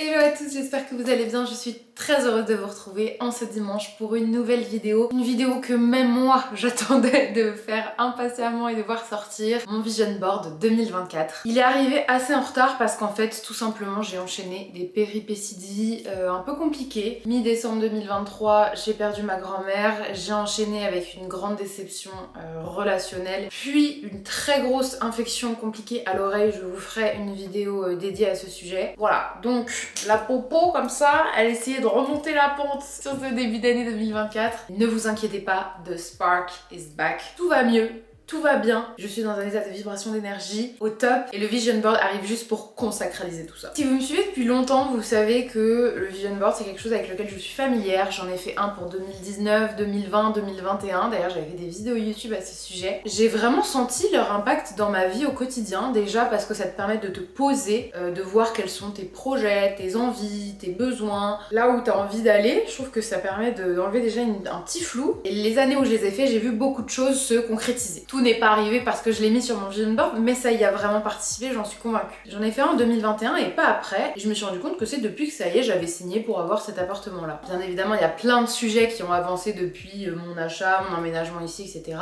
Hello à tous, j'espère que vous allez bien. Je suis très heureuse de vous retrouver en ce dimanche pour une nouvelle vidéo. Une vidéo que même moi j'attendais de faire impatiemment et de voir sortir. Mon vision board 2024. Il est arrivé assez en retard parce qu'en fait tout simplement j'ai enchaîné des péripéties de vie un peu compliquées. Mi-décembre 2023, j'ai perdu ma grand-mère. J'ai enchaîné avec une grande déception relationnelle. Puis une très grosse infection compliquée à l'oreille. Je vous ferai une vidéo dédiée à ce sujet. Voilà, donc la popo comme ça, elle essayait de remonter la pente sur ce début d'année 2024. Ne vous inquiétez pas, the spark is back. Tout va mieux. Tout va bien, je suis dans un état de vibration d'énergie au top et le vision board arrive juste pour consacraliser tout ça. Si vous me suivez depuis longtemps, vous savez que le vision board c'est quelque chose avec lequel je suis familière. J'en ai fait un pour 2019, 2020, 2021. D'ailleurs j'avais fait des vidéos YouTube à ce sujet. J'ai vraiment senti leur impact dans ma vie au quotidien. Déjà parce que ça te permet de te poser, de voir quels sont tes projets, tes envies, tes besoins, là où tu as envie d'aller. Je trouve que ça permet d'enlever déjà un petit flou. Et les années où je les ai fait, j'ai vu beaucoup de choses se concrétiser. Tout n'est pas arrivé parce que je l'ai mis sur mon vision board, mais ça y a vraiment participé, j'en suis convaincue. J'en ai fait un en 2021 et pas après, et je me suis rendu compte que c'est depuis que ça y est, j'avais signé pour avoir cet appartement-là. Bien évidemment, il y a plein de sujets qui ont avancé depuis mon achat, mon emménagement ici, etc.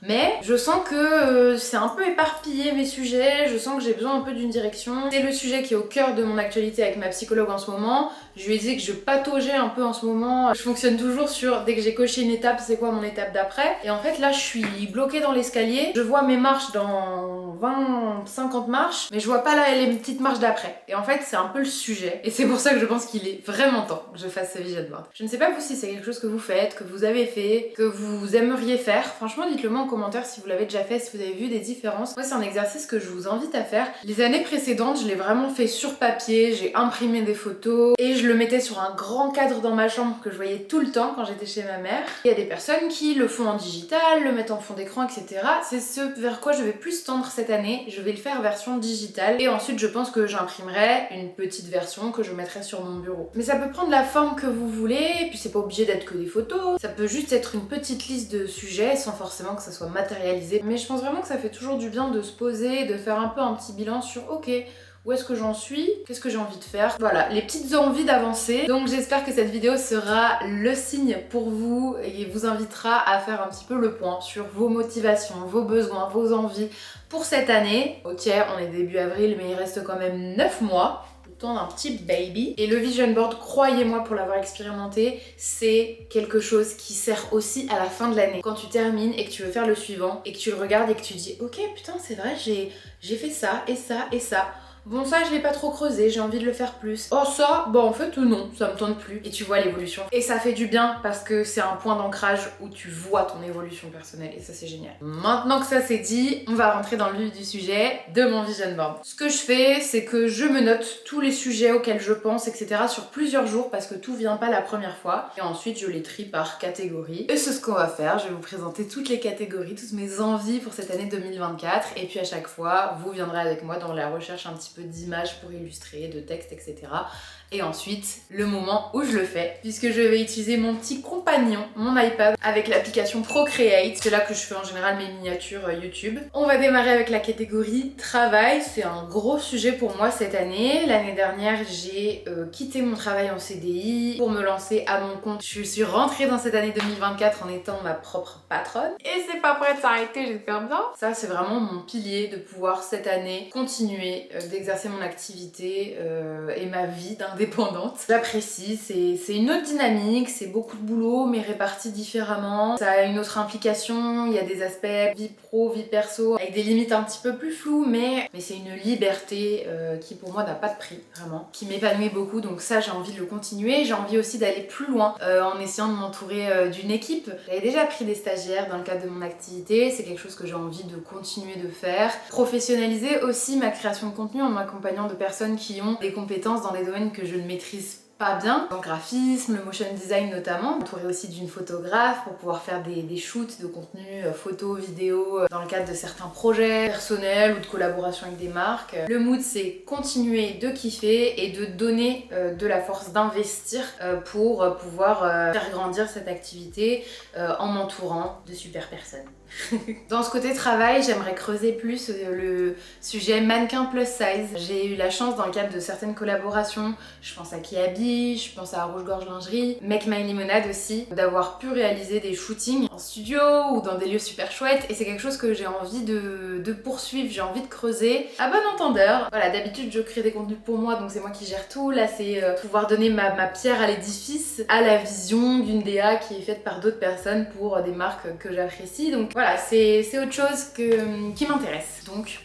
Mais je sens que c'est un peu éparpillé mes sujets, je sens que j'ai besoin un peu d'une direction. C'est le sujet qui est au cœur de mon actualité avec ma psychologue en ce moment. Je lui ai dit que je pataugeais un peu en ce moment. Je fonctionne toujours sur dès que j'ai coché une étape, c'est quoi mon étape d'après. Et en fait là je suis bloquée dans l'escalier. Je vois mes marches dans 20-50 marches, mais je vois pas là les petites marches d'après. Et en fait c'est un peu le sujet. Et c'est pour ça que je pense qu'il est vraiment temps que je fasse ce vision board. Je ne sais pas vous si c'est quelque chose que vous faites, que vous avez fait, que vous aimeriez faire. Franchement dites-le moi en commentaire si vous l'avez déjà fait, si vous avez vu des différences. Moi c'est un exercice que je vous invite à faire. Les années précédentes je l'ai vraiment fait sur papier, j'ai imprimé des photos et je le mettais sur un grand cadre dans ma chambre que je voyais tout le temps quand j'étais chez ma mère. Il y a des personnes qui le font en digital, le mettent en fond d'écran, etc. C'est ce vers quoi je vais plus tendre cette année. Je vais le faire version digitale et ensuite je pense que j'imprimerai une petite version que je mettrai sur mon bureau. Mais ça peut prendre la forme que vous voulez, et puis c'est pas obligé d'être que des photos. Ça peut juste être une petite liste de sujets sans forcément que ça soit matérialisé. Mais je pense vraiment que ça fait toujours du bien de se poser, de faire un peu un petit bilan sur ok, où est-ce que j'en suis? Qu'est-ce que j'ai envie de faire? Voilà, les petites envies d'avancer. Donc j'espère que cette vidéo sera le signe pour vous et vous invitera à faire un petit peu le point sur vos motivations, vos besoins, vos envies pour cette année. Ok, on est début avril, mais il reste quand même 9 mois. Le temps d'un petit baby. Et le vision board, croyez-moi pour l'avoir expérimenté, c'est quelque chose qui sert aussi à la fin de l'année. Quand tu termines et que tu veux faire le suivant et que tu le regardes et que tu dis ok putain c'est vrai j'ai fait ça et ça et ça. Bon ça je l'ai pas trop creusé, j'ai envie de le faire plus. Oh ça, bon en fait non, ça me tente plus. Et tu vois l'évolution. Et ça fait du bien parce que c'est un point d'ancrage où tu vois ton évolution personnelle et ça c'est génial. Maintenant que ça c'est dit, on va rentrer dans le vif du sujet de mon vision board. Ce que je fais, c'est que je me note tous les sujets auxquels je pense, etc. sur plusieurs jours parce que tout vient pas la première fois. Et ensuite je les trie par catégorie. Et c'est ce qu'on va faire, je vais vous présenter toutes les catégories, toutes mes envies pour cette année 2024. Et puis à chaque fois, vous viendrez avec moi dans la recherche un petit peu d'images pour illustrer, de textes, etc. Et ensuite, le moment où je le fais, puisque je vais utiliser mon petit compagnon, mon iPad, avec l'application Procreate. C'est là que je fais en général mes miniatures YouTube. On va démarrer avec la catégorie travail. C'est un gros sujet pour moi cette année. L'année dernière, j'ai quitté mon travail en CDI pour me lancer à mon compte. Je suis rentrée dans cette année 2024 en étant ma propre patronne. Et c'est pas prêt de s'arrêter, j'espère bien. Ça, c'est vraiment mon pilier de pouvoir cette année continuer d'exercer mon activité et ma vie d'indépendante. J'apprécie, c'est une autre dynamique, c'est beaucoup de boulot mais réparti différemment. Ça a une autre implication, il y a des aspects vie pro, vie perso, avec des limites un petit peu plus floues, mais c'est une liberté qui pour moi n'a pas de prix, vraiment, qui m'épanouit beaucoup, donc ça j'ai envie de le continuer. J'ai envie aussi d'aller plus loin en essayant de m'entourer d'une équipe. J'avais déjà pris des stagiaires dans le cadre de mon activité, c'est quelque chose que j'ai envie de continuer de faire. Professionnaliser aussi ma création de contenu en m'accompagnant de personnes qui ont des compétences dans des domaines que je ne maîtrise pas bien, dans le graphisme, le motion design notamment, entourée aussi d'une photographe pour pouvoir faire des shoots de contenu photo, vidéo dans le cadre de certains projets personnels ou de collaboration avec des marques. Le mood c'est continuer de kiffer et de donner de la force d'investir pour pouvoir faire grandir cette activité en m'entourant de super personnes. Dans ce côté travail, j'aimerais creuser plus le sujet mannequin plus size. J'ai eu la chance dans le cadre de certaines collaborations, je pense à Kiabi, je pense à Rouge-Gorge Lingerie, Make My Limonade aussi, d'avoir pu réaliser des shootings en studio ou dans des lieux super chouettes et c'est quelque chose que j'ai envie de poursuivre, j'ai envie de creuser. À bon entendeur, voilà, d'habitude je crée des contenus pour moi donc c'est moi qui gère tout, là c'est pouvoir donner ma pierre à l'édifice, à la vision d'une DA qui est faite par d'autres personnes pour des marques que j'apprécie, donc voilà, c'est autre chose qui m'intéresse. Donc,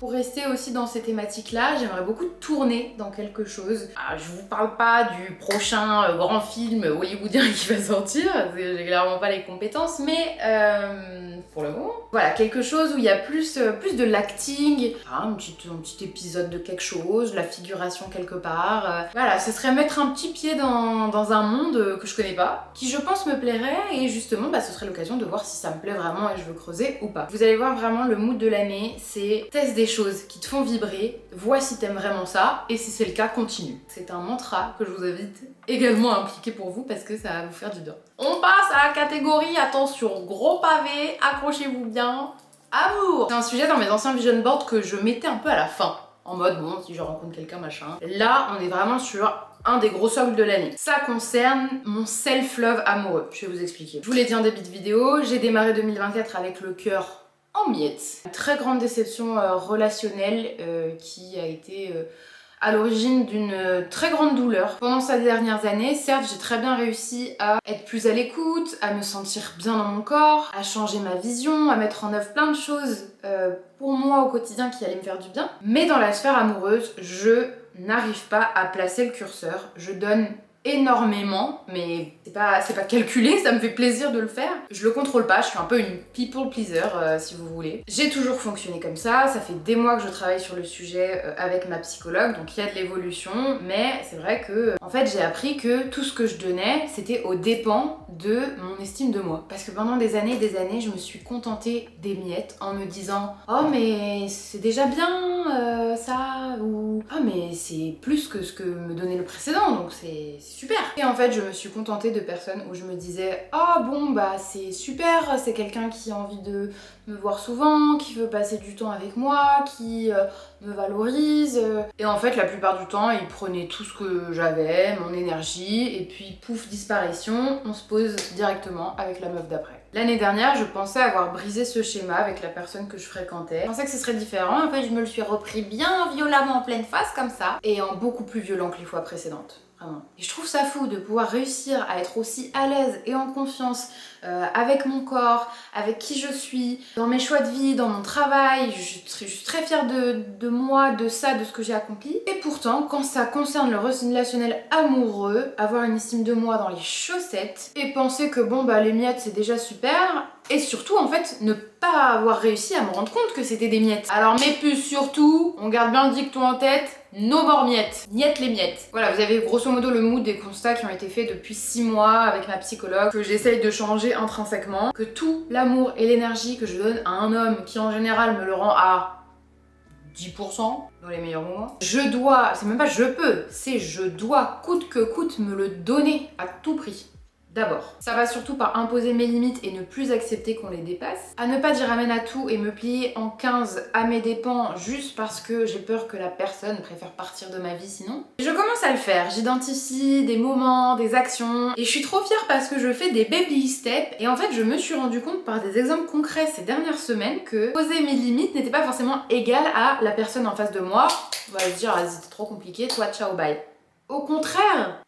pour rester aussi dans ces thématiques-là, j'aimerais beaucoup tourner dans quelque chose. Ah, je vous parle pas du prochain grand film hollywoodien qui va sortir, j'ai clairement pas les compétences, mais pour le moment, voilà, quelque chose où il y a plus de l'acting, un petit épisode de quelque chose, la figuration quelque part. Voilà, ce serait mettre un petit pied dans un monde que je connais pas, qui je pense me plairait, et justement, ce serait l'occasion de voir si ça me plaît vraiment et je veux creuser ou pas. Vous allez voir vraiment le mood de l'année, c'est test des choses qui te font vibrer, vois si t'aimes vraiment ça, et si c'est le cas, continue. C'est un mantra que je vous invite également à impliquer pour vous parce que ça va vous faire du bien. On passe à la catégorie, attention, gros pavé, accrochez-vous bien, amour. C'est un sujet dans mes anciens vision boards que je mettais un peu à la fin, en mode bon, si je rencontre quelqu'un, machin. Là, on est vraiment sur un des gros socles de l'année. Ça concerne mon self-love amoureux, je vais vous expliquer. Je vous l'ai dit en début de vidéo, j'ai démarré 2024 avec le cœur en miettes. Une très grande déception relationnelle qui a été à l'origine d'une très grande douleur. Pendant ces dernières années, certes, j'ai très bien réussi à être plus à l'écoute, à me sentir bien dans mon corps, à changer ma vision, à mettre en œuvre plein de choses pour moi au quotidien qui allaient me faire du bien. Mais dans la sphère amoureuse, je n'arrive pas à placer le curseur. Je donne énormément, mais c'est pas calculé, ça me fait plaisir de le faire. Je le contrôle pas, je suis un peu une people pleaser si vous voulez. J'ai toujours fonctionné comme ça fait des mois que je travaille sur le sujet avec ma psychologue, donc il y a de l'évolution, mais c'est vrai que en fait j'ai appris que tout ce que je donnais, c'était aux dépens de mon estime de moi. Parce que pendant des années, je me suis contentée des miettes en me disant « Oh mais c'est déjà bien ça » ou « Ah mais c'est plus que ce que me donnait le précédent, donc c'est super !» Et en fait, je me suis contentée de personnes où je me disais « Ah bon bah c'est super, c'est quelqu'un qui a envie de me voir souvent, qui veut passer du temps avec moi, qui me valorise. » Et en fait, la plupart du temps, il prenait tout ce que j'avais, mon énergie, et puis pouf, disparition, on se pose directement avec la meuf d'après. L'année dernière, je pensais avoir brisé ce schéma avec la personne que je fréquentais. Je pensais que ce serait différent, en fait, je me le suis repris bien violemment en pleine face comme ça, et en beaucoup plus violent que les fois précédentes. Et je trouve ça fou de pouvoir réussir à être aussi à l'aise et en confiance avec mon corps, avec qui je suis, dans mes choix de vie, dans mon travail. Je suis très fière de moi, de ça, de ce que j'ai accompli. Et pourtant, quand ça concerne le relationnel amoureux, avoir une estime de moi dans les chaussettes et penser que bon bah les miettes c'est déjà super, et surtout en fait ne pas avoir réussi à me rendre compte que c'était des miettes. Alors mes puces surtout, on garde bien le dicton en tête, no more miettes, miettes les miettes. Voilà, vous avez grosso modo le mood des constats qui ont été faits depuis 6 mois avec ma psychologue, que j'essaye de changer intrinsèquement, que tout l'amour et l'énergie que je donne à un homme qui en général me le rend à 10% dans les meilleurs moments, je dois, c'est même pas je peux, c'est je dois coûte que coûte me le donner à tout prix. D'abord, ça va surtout par imposer mes limites et ne plus accepter qu'on les dépasse, à ne pas dire amen à tout et me plier en 15 à mes dépens juste parce que j'ai peur que la personne préfère partir de ma vie sinon. Je commence à le faire, j'identifie des moments, des actions, et je suis trop fière parce que je fais des baby steps, et en fait je me suis rendu compte par des exemples concrets ces dernières semaines que poser mes limites n'était pas forcément égal à la personne en face de moi, on va se dire ah c'était trop compliqué, toi ciao bye. Au contraire,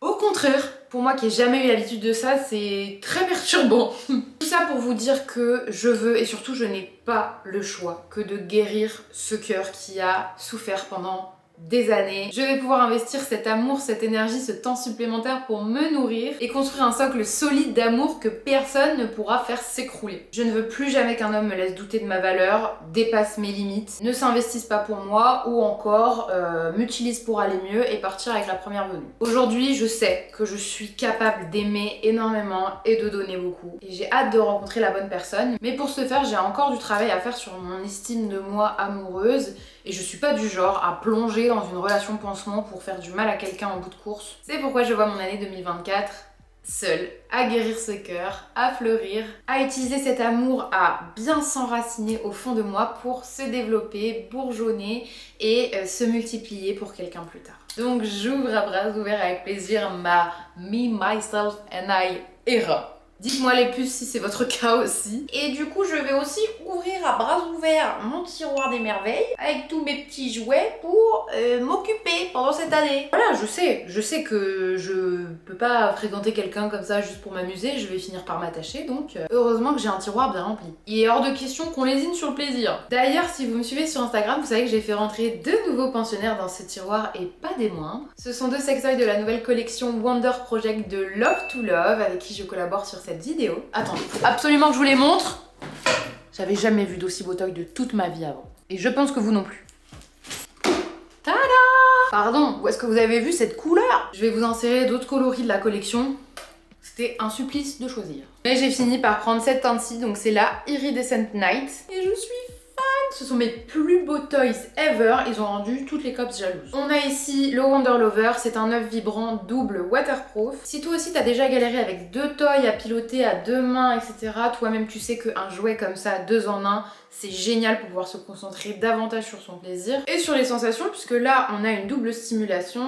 pour moi qui ai jamais eu l'habitude de ça, c'est très perturbant. Tout ça pour vous dire que je veux, et surtout je n'ai pas le choix, que de guérir ce cœur qui a souffert pendant des années. Je vais pouvoir investir cet amour, cette énergie, ce temps supplémentaire pour me nourrir et construire un socle solide d'amour que personne ne pourra faire s'écrouler. Je ne veux plus jamais qu'un homme me laisse douter de ma valeur, dépasse mes limites, ne s'investisse pas pour moi ou encore m'utilise pour aller mieux et partir avec la première venue. Aujourd'hui, je sais que je suis capable d'aimer énormément et de donner beaucoup. Et j'ai hâte de rencontrer la bonne personne. Mais pour ce faire, j'ai encore du travail à faire sur mon estime de moi amoureuse. Et je suis pas du genre à plonger dans une relation pansement pour faire du mal à quelqu'un en bout de course. C'est pourquoi je vois mon année 2024 seule, à guérir ce cœur, à fleurir, à utiliser cet amour, à bien s'enraciner au fond de moi pour se développer, bourgeonner et se multiplier pour quelqu'un plus tard. Donc j'ouvre à bras ouverts avec plaisir ma Me, Myself and I era. Dites-moi les puces si c'est votre cas aussi. Et du coup, je vais aussi ouvrir à bras ouverts mon tiroir des merveilles avec tous mes petits jouets pour m'occuper pendant cette année. Voilà, je sais que je peux pas fréquenter quelqu'un comme ça juste pour m'amuser, je vais finir par m'attacher, donc heureusement que j'ai un tiroir bien rempli. Il est hors de question qu'on lésine sur le plaisir. D'ailleurs, si vous me suivez sur Instagram, vous savez que j'ai fait rentrer 2 nouveaux pensionnaires dans ce tiroir et pas des moindres. Ce sont 2 sextoys de la nouvelle collection Wonder Project de Love to Love avec qui je collabore sur cette vidéo. Attendez, faut absolument que je vous les montre. J'avais jamais vu d'aussi beau toy de toute ma vie avant. Et je pense que vous non plus. Tada! Pardon, où est-ce que vous avez vu cette couleur? Je vais vous insérer d'autres coloris de la collection. C'était un supplice de choisir. Mais j'ai fini par prendre cette teinte-ci, donc c'est la Iridescent Night. Et je suis fan! Ce sont mes plus beaux toys ever. Ils ont rendu toutes les cops jalouses. On a ici le Wonder Lover. C'est un œuf vibrant double waterproof. Si toi aussi t'as déjà galéré avec 2 toys à piloter à 2 mains, etc. Toi-même tu sais qu'un jouet comme ça, 2 en 1, c'est génial pour pouvoir se concentrer davantage sur son plaisir et sur les sensations, puisque là on a une double stimulation.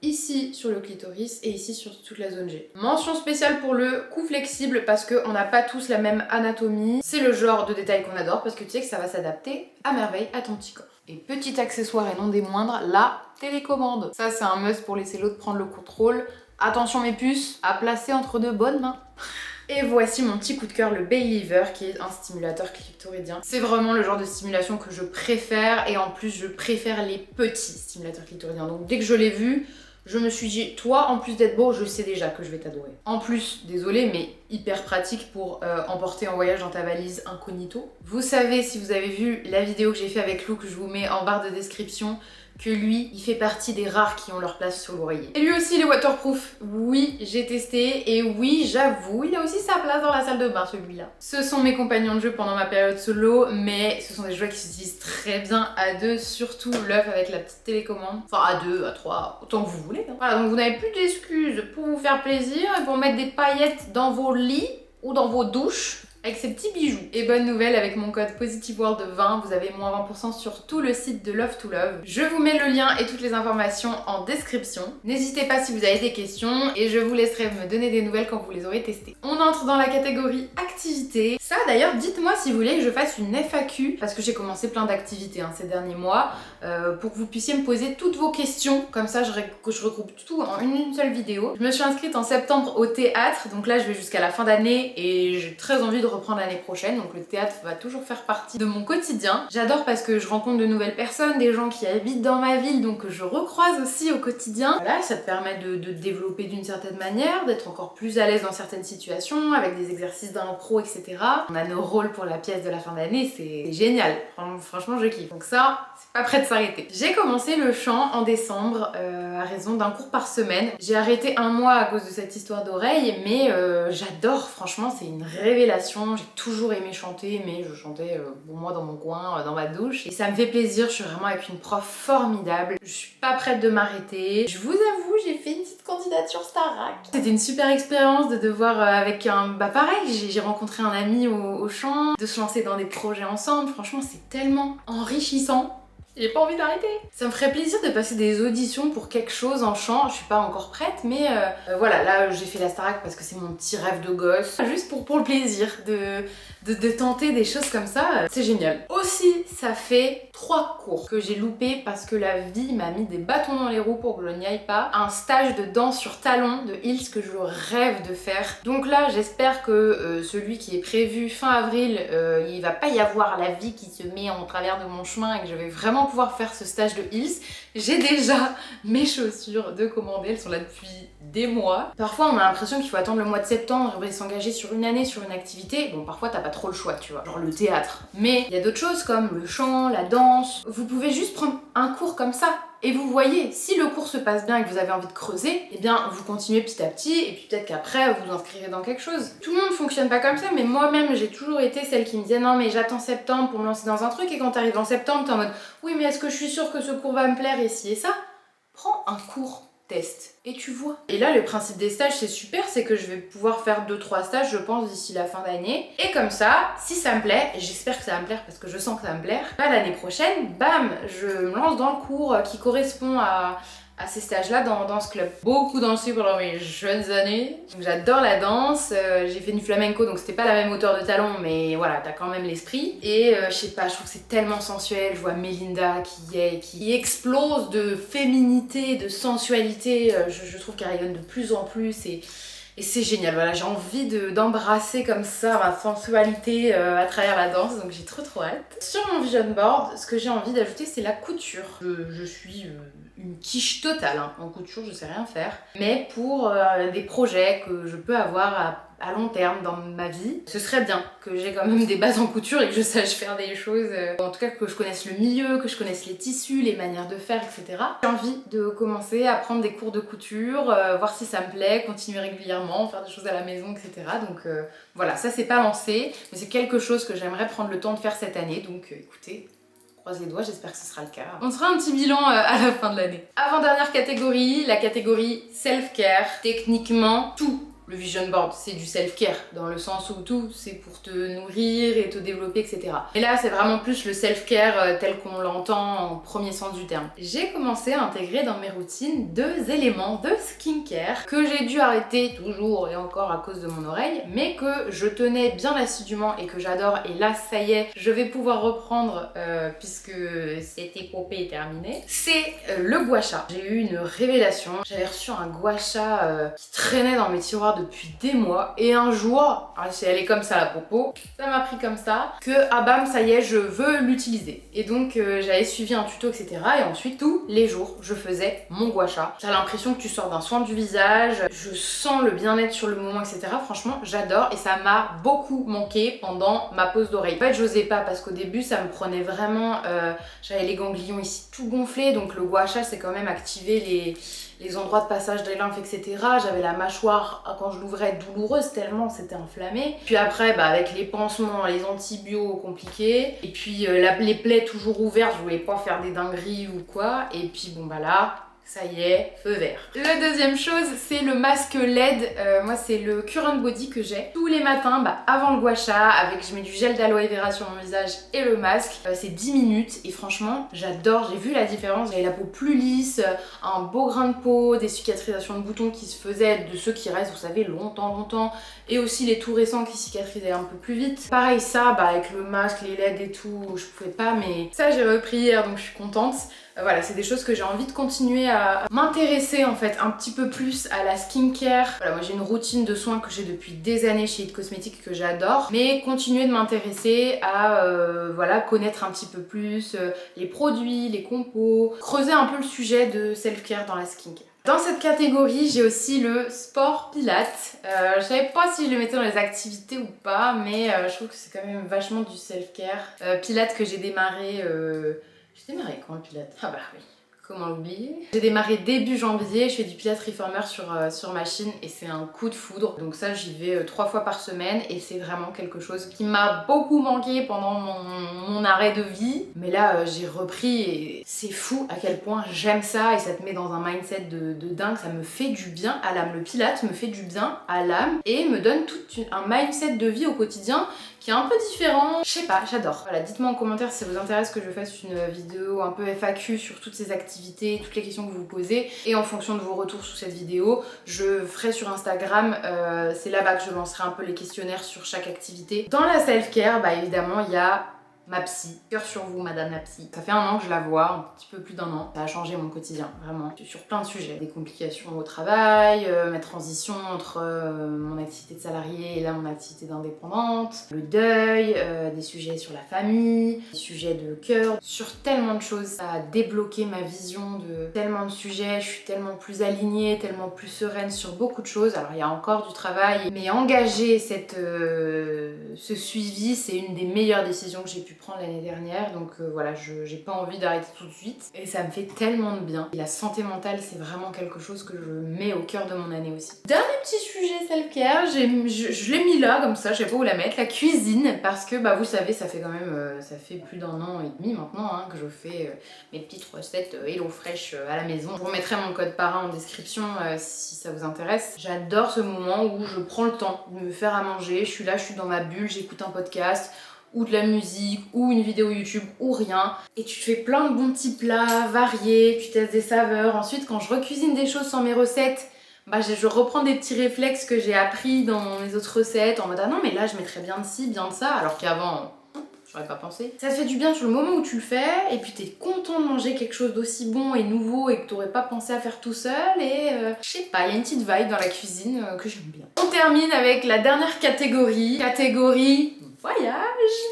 Ici sur le clitoris et ici sur toute la zone G. Mention spéciale pour le cou flexible parce qu'on n'a pas tous la même anatomie. C'est le genre de détail qu'on adore parce que tu sais que ça va s'adapter à merveille à ton petit corps. Et petit accessoire et non des moindres, la télécommande. Ça c'est un must pour laisser l'autre prendre le contrôle. Attention mes puces, à placer entre de bonnes mains. Et voici mon petit coup de cœur, le Baylever, qui est un stimulateur clitoridien. C'est vraiment le genre de stimulation que je préfère et en plus je préfère les petits stimulateurs clitoridiens. Donc dès que je l'ai vu, je me suis dit, toi, en plus d'être beau, je sais déjà que je vais t'adorer. En plus, désolé, mais hyper pratique pour emporter en voyage dans ta valise incognito. Vous savez, si vous avez vu la vidéo que j'ai fait avec Lou, que je vous mets en barre de description, que lui, il fait partie des rares qui ont leur place sur l'oreiller. Et lui aussi, il est waterproof. Oui, j'ai testé et oui, j'avoue, il a aussi sa place dans la salle de bain, celui-là. Ce sont mes compagnons de jeu pendant ma période solo, mais ce sont des jouets qui s'utilisent très bien à 2, surtout l'œuf avec la petite télécommande. Enfin, à 2, à 3, autant que vous voulez. Hein. Voilà, donc vous n'avez plus d'excuses pour vous faire plaisir et pour mettre des paillettes dans vos lits ou dans vos douches. Avec ces petits bijoux. Et bonne nouvelle, avec mon code POSITIVEWORLD20, vous avez moins 20% sur tout le site de Love to Love. Je vous mets le lien et toutes les informations en description. N'hésitez pas si vous avez des questions et je vous laisserai me donner des nouvelles quand vous les aurez testées. On entre dans la catégorie activités. Ça d'ailleurs, dites-moi si vous voulez que je fasse une FAQ, parce que j'ai commencé plein d'activités ces derniers mois, pour que vous puissiez me poser toutes vos questions. Comme ça, je regroupe tout en une seule vidéo. Je me suis inscrite en septembre au théâtre, donc là je vais jusqu'à la fin d'année et j'ai très envie de reprendre l'année prochaine, donc le théâtre va toujours faire partie de mon quotidien. J'adore parce que je rencontre de nouvelles personnes, des gens qui habitent dans ma ville, donc je recroise aussi au quotidien. Voilà, ça te permet de te développer d'une certaine manière, d'être encore plus à l'aise dans certaines situations, avec des exercices d'impro, etc. On a nos rôles pour la pièce de la fin d'année, c'est génial. Franchement, je kiffe. Donc ça, c'est pas prêt de s'arrêter. J'ai commencé le chant en décembre, à raison d'un cours par semaine. J'ai arrêté 1 mois à cause de cette histoire d'oreille, mais j'adore, franchement, c'est une révélation. J'ai toujours aimé chanter, mais je chantais pour moi dans mon coin, dans ma douche. Et ça me fait plaisir, je suis vraiment avec une prof formidable. Je suis pas prête de m'arrêter. Je vous avoue, j'ai fait une petite candidature Starac. C'était une super expérience de devoir, avec un... pareil, j'ai rencontré un ami au chant, de se lancer dans des projets ensemble. Franchement, c'est tellement enrichissant. J'ai pas envie d'arrêter. Ça me ferait plaisir de passer des auditions pour quelque chose en chant. Je suis pas encore prête, mais voilà, là j'ai fait la Starac parce que c'est mon petit rêve de gosse. Juste pour le plaisir de de tenter des choses comme ça, c'est génial. Aussi, ça fait 3 cours que j'ai loupé parce que la vie m'a mis des bâtons dans les roues pour que je n'y aille pas. Un stage de danse sur talons de Hills que je rêve de faire. Donc là, j'espère que celui qui est prévu fin avril, il va pas y avoir la vie qui se met en travers de mon chemin et que je vais vraiment pouvoir faire ce stage de Hills. J'ai déjà mes chaussures de commandées, elles sont là depuis des mois. Parfois on a l'impression qu'il faut attendre le mois de septembre et s'engager sur une année sur une activité. Bon, parfois t'as pas trop le choix, tu vois, genre le théâtre. Mais il y a d'autres choses comme le chant, la danse. Vous pouvez juste prendre un cours comme ça. Et vous voyez, si le cours se passe bien et que vous avez envie de creuser, eh bien vous continuez petit à petit et puis peut-être qu'après vous vous inscrirez dans quelque chose. Tout le monde fonctionne pas comme ça, mais moi-même j'ai toujours été celle qui me disait non mais j'attends septembre pour me lancer dans un truc, et quand t'arrives en septembre t'es en mode oui mais est-ce que je suis sûre que ce cours va me plaire et ci et ça? Prends un cours test et tu vois. Et là le principe des stages c'est super, c'est que je vais pouvoir faire 2-3 stages je pense d'ici la fin d'année, et comme ça si ça me plaît, et j'espère que ça va me plaire parce que je sens que ça va me plaire, bah l'année prochaine bam je me lance dans le cours qui correspond à ces stages-là dans ce club. Beaucoup dansé pendant mes jeunes années. J'adore la danse, j'ai fait du flamenco donc c'était pas la même hauteur de talon mais voilà, t'as quand même l'esprit. Et je sais pas, je trouve que c'est tellement sensuel, je vois Melinda qui explose de féminité, de sensualité, je trouve qu'elle rayonne de plus en plus et c'est génial, voilà, j'ai envie d'embrasser comme ça ma sensualité à travers la danse, donc j'ai trop hâte. Sur mon vision board, ce que j'ai envie d'ajouter c'est la couture. Je suis une quiche totale hein. En couture, je sais rien faire, mais pour des projets que je peux avoir à long terme dans ma vie, ce serait bien que j'ai quand même des bases en couture et que je sache faire des choses, en tout cas que je connaisse le milieu, que je connaisse les tissus, les manières de faire, etc. J'ai envie de commencer à prendre des cours de couture, voir si ça me plaît, continuer régulièrement, faire des choses à la maison, etc. Donc voilà, ça c'est pas lancé, mais c'est quelque chose que j'aimerais prendre le temps de faire cette année, donc écoutez, croise les doigts, j'espère que ce sera le cas. On se fera un petit bilan à la fin de l'année. Avant-dernière catégorie, la catégorie self-care. Techniquement, tout le vision board, c'est du self-care, dans le sens où tout, c'est pour te nourrir et te développer, etc. Et là, c'est vraiment plus le self-care tel qu'on l'entend en premier sens du terme. J'ai commencé à intégrer dans mes routines 2 éléments de skincare que j'ai dû arrêter toujours et encore à cause de mon oreille, mais que je tenais bien assidûment et que j'adore. Et là, ça y est, je vais pouvoir reprendre puisque cette épopée est terminée. C'est le gua sha. J'ai eu une révélation. J'avais reçu un gua sha qui traînait dans mes tiroirs depuis des mois, et un jour, elle est comme ça la popo, ça m'a pris comme ça, que ah bam ça y est je veux l'utiliser. Et donc j'avais suivi un tuto etc, et ensuite tous les jours je faisais mon gua sha. T'as l'impression que tu sors d'un soin du visage, je sens le bien-être sur le moment etc, franchement j'adore, et ça m'a beaucoup manqué pendant ma pause d'oreille. En fait j'osais pas parce qu'au début ça me prenait vraiment, j'avais les ganglions ici tout gonflés, donc le gua sha c'est quand même activer les endroits de passage des lymphes, etc. J'avais la mâchoire, quand je l'ouvrais, douloureuse tellement c'était inflammé. Puis après, avec les pansements, les antibiotiques compliqués, et puis les plaies toujours ouvertes, je voulais pas faire des dingueries ou quoi. Et puis bon là, ça y est, feu vert. La deuxième chose, c'est le masque LED. Moi, c'est le Current Body que j'ai. Tous les matins, avant le gua sha, je mets du gel d'aloe vera sur mon visage et le masque. C'est 10 minutes et franchement, j'adore. J'ai vu la différence. J'avais la peau plus lisse, un beau grain de peau, des cicatrisations de boutons qui se faisaient, de ceux qui restent, vous savez, longtemps. Et aussi les tout récents qui cicatrisaient un peu plus vite. Pareil, ça, avec le masque, les LED et tout, je pouvais pas, mais ça, j'ai repris hier, donc je suis contente. Voilà, c'est des choses que j'ai envie de continuer à m'intéresser en fait un petit peu plus à la skincare. Voilà, moi j'ai une routine de soins que j'ai depuis des années chez It Cosmetics que j'adore, mais continuer de m'intéresser à voilà, connaître un petit peu plus les produits, les compos, creuser un peu le sujet de self-care dans la skincare. Dans cette catégorie, j'ai aussi le sport pilates. Je savais pas si je le mettais dans les activités ou pas, mais je trouve que c'est quand même vachement du self-care. Pilates que j'ai démarré... J'ai démarré quand le pilates? Ah bah oui, comment l'oublier? J'ai démarré début janvier, je fais du pilates reformer sur machine et c'est un coup de foudre. Donc ça j'y vais 3 fois par semaine et c'est vraiment quelque chose qui m'a beaucoup manqué pendant mon arrêt de vie. Mais là j'ai repris et c'est fou à quel point j'aime ça et ça te met dans un mindset de dingue, ça me fait du bien à l'âme. Le pilates me fait du bien à l'âme et me donne tout un mindset de vie au quotidien qui est un peu différent. Je sais pas, j'adore. Voilà, dites-moi en commentaire si ça vous intéresse que je fasse une vidéo un peu FAQ sur toutes ces activités, toutes les questions que vous vous posez. Et en fonction de vos retours sous cette vidéo, je ferai sur Instagram, c'est là-bas que je lancerai un peu les questionnaires sur chaque activité. Dans la self-care, bah évidemment, il y a ma psy. Cœur sur vous, madame la psy. Ça fait 1 an que je la vois, un petit peu plus d'1 an. Ça a changé mon quotidien, vraiment. Sur plein de sujets. Des complications au travail, ma transition entre mon activité de salarié et là mon activité d'indépendante, le deuil, des sujets sur la famille, des sujets de cœur, sur tellement de choses. Ça a débloqué ma vision de tellement de sujets. Je suis tellement plus alignée, tellement plus sereine sur beaucoup de choses. Alors il y a encore du travail, mais engager ce suivi, c'est une des meilleures décisions que j'ai pu prendre l'année dernière, donc voilà, j'ai pas envie d'arrêter tout de suite et ça me fait tellement de bien. Et la santé mentale, c'est vraiment quelque chose que je mets au cœur de mon année aussi. Dernier petit sujet self-care, je l'ai mis là comme ça, je sais pas où la mettre, la cuisine, parce que bah vous savez, ça fait quand même ça fait plus d'1 an et demi maintenant hein, que je fais mes petites recettes Hello Fresh à la maison. Je vous remettrai mon code parrain en description si ça vous intéresse. J'adore ce moment où je prends le temps de me faire à manger, je suis là, je suis dans ma bulle, j'écoute un podcast ou de la musique, ou une vidéo YouTube, ou rien. Et tu te fais plein de bons petits plats variés, tu testes des saveurs. Ensuite, quand je recuisine des choses sans mes recettes, bah je reprends des petits réflexes que j'ai appris dans mes autres recettes, en mode ah non mais là je mettrais bien de ci, bien de ça, alors qu'avant j'aurais pas pensé. Ça te fait du bien sur le moment où tu le fais, et puis t'es content de manger quelque chose d'aussi bon et nouveau et que t'aurais pas pensé à faire tout seul, et je sais pas, il y a une petite vibe dans la cuisine que j'aime bien. On termine avec la dernière catégorie, voyage.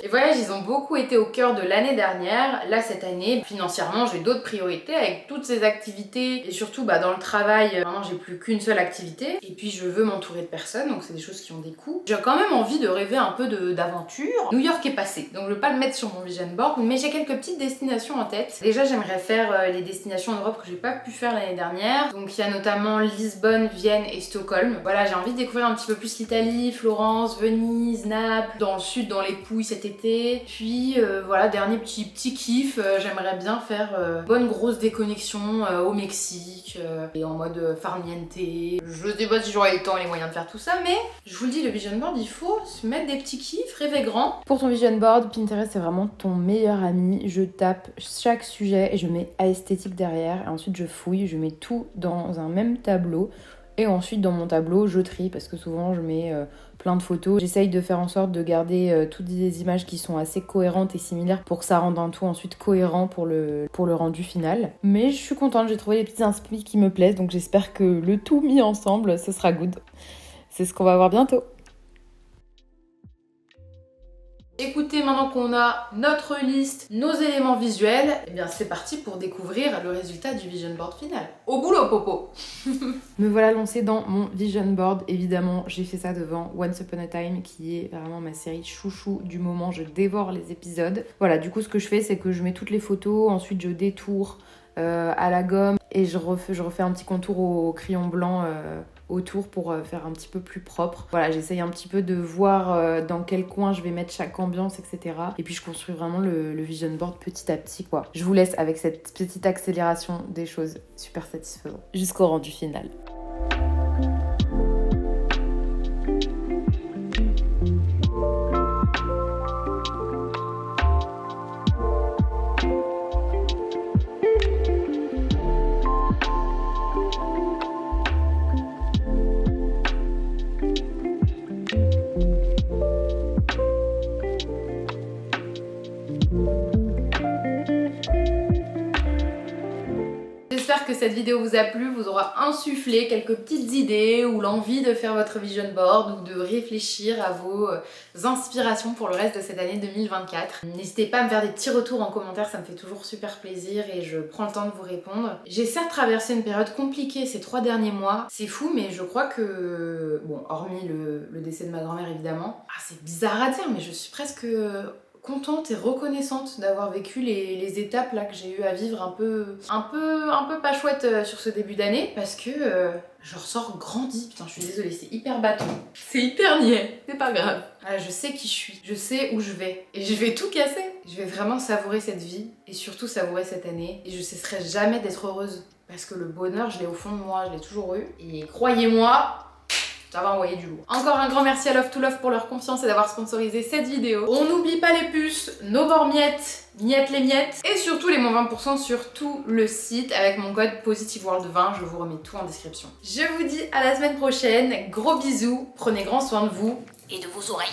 Les voyages, ils ont beaucoup été au cœur de l'année dernière. Là, cette année, financièrement, j'ai d'autres priorités avec toutes ces activités. Et surtout, bah, dans le travail, maintenant, j'ai plus qu'une seule activité. Et puis, je veux m'entourer de personnes, donc c'est des choses qui ont des coûts. J'ai quand même envie de rêver un peu d'aventure. New York est passé, donc je veux pas le mettre sur mon vision board, mais j'ai quelques petites destinations en tête. Déjà, j'aimerais faire les destinations en Europe que j'ai pas pu faire l'année dernière. Donc, il y a notamment Lisbonne, Vienne et Stockholm. Voilà, j'ai envie de découvrir un petit peu plus l'Italie, Florence, Venise, Naples, dans le sud, dans les Pouilles cet été. Puis voilà, dernier petit kiff, j'aimerais bien faire bonne grosse déconnexion au Mexique et en mode farniente. Je sais pas si j'aurai le temps et les moyens de faire tout ça, mais je vous le dis, le vision board, il faut se mettre des petits kiffs, rêver grand. Pour ton vision board, Pinterest c'est vraiment ton meilleur ami. Je tape chaque sujet et je mets esthétique derrière, et ensuite je fouille, je mets tout dans un même tableau. Et ensuite dans mon tableau je trie, parce que souvent je mets plein de photos. J'essaye de faire en sorte de garder toutes des images qui sont assez cohérentes et similaires pour que ça rende un tout ensuite cohérent pour le rendu final. Mais je suis contente, j'ai trouvé des petits inspi qui me plaisent, donc j'espère que le tout mis ensemble ce sera good. C'est ce qu'on va voir bientôt. Écoutez, maintenant qu'on a notre liste, nos éléments visuels, et bien c'est parti pour découvrir le résultat du vision board final. Au boulot, popo. Me voilà lancée dans mon vision board. Évidemment, j'ai fait ça devant Once Upon a Time, qui est vraiment ma série chouchou du moment. Je dévore les épisodes. Voilà, du coup, ce que je fais, c'est que je mets toutes les photos, ensuite je détourne à la gomme et je refais un petit contour au crayon blanc autour pour faire un petit peu plus propre. Voilà, j'essaye un petit peu de voir dans quel coin je vais mettre chaque ambiance, etc. Et puis je construis vraiment le vision board petit à petit, quoi. Je vous laisse avec cette petite accélération des choses super satisfaisantes jusqu'au rendu final. J'espère que cette vidéo vous a plu, vous aura insufflé quelques petites idées ou l'envie de faire votre vision board ou de réfléchir à vos inspirations pour le reste de cette année 2024. N'hésitez pas à me faire des petits retours en commentaire, ça me fait toujours super plaisir et je prends le temps de vous répondre. J'ai certes traversé une période compliquée ces 3 derniers mois, c'est fou, mais je crois que, bon, hormis le décès de ma grand-mère évidemment, c'est bizarre à dire, mais je suis presque contente et reconnaissante d'avoir vécu les étapes là que j'ai eu à vivre un peu pas chouette sur ce début d'année, parce que je ressors grandie. Putain, je suis désolée, c'est hyper bâton, c'est hyper niais, c'est pas grave. Je sais qui je suis, je sais où je vais et je vais tout casser. Je vais vraiment savourer cette vie et surtout savourer cette année, et je cesserai jamais d'être heureuse parce que le bonheur, je l'ai au fond de moi, je l'ai toujours eu, et croyez-moi, ça va envoyer du lourd. Encore un grand merci à Love to Love pour leur confiance et d'avoir sponsorisé cette vidéo. On n'oublie pas les puces, nos bords miettes, miettes les miettes, et surtout les moins 20% sur tout le site avec mon code POSITIVEWORLD20, je vous remets tout en description. Je vous dis à la semaine prochaine, gros bisous, prenez grand soin de vous et de vos oreilles.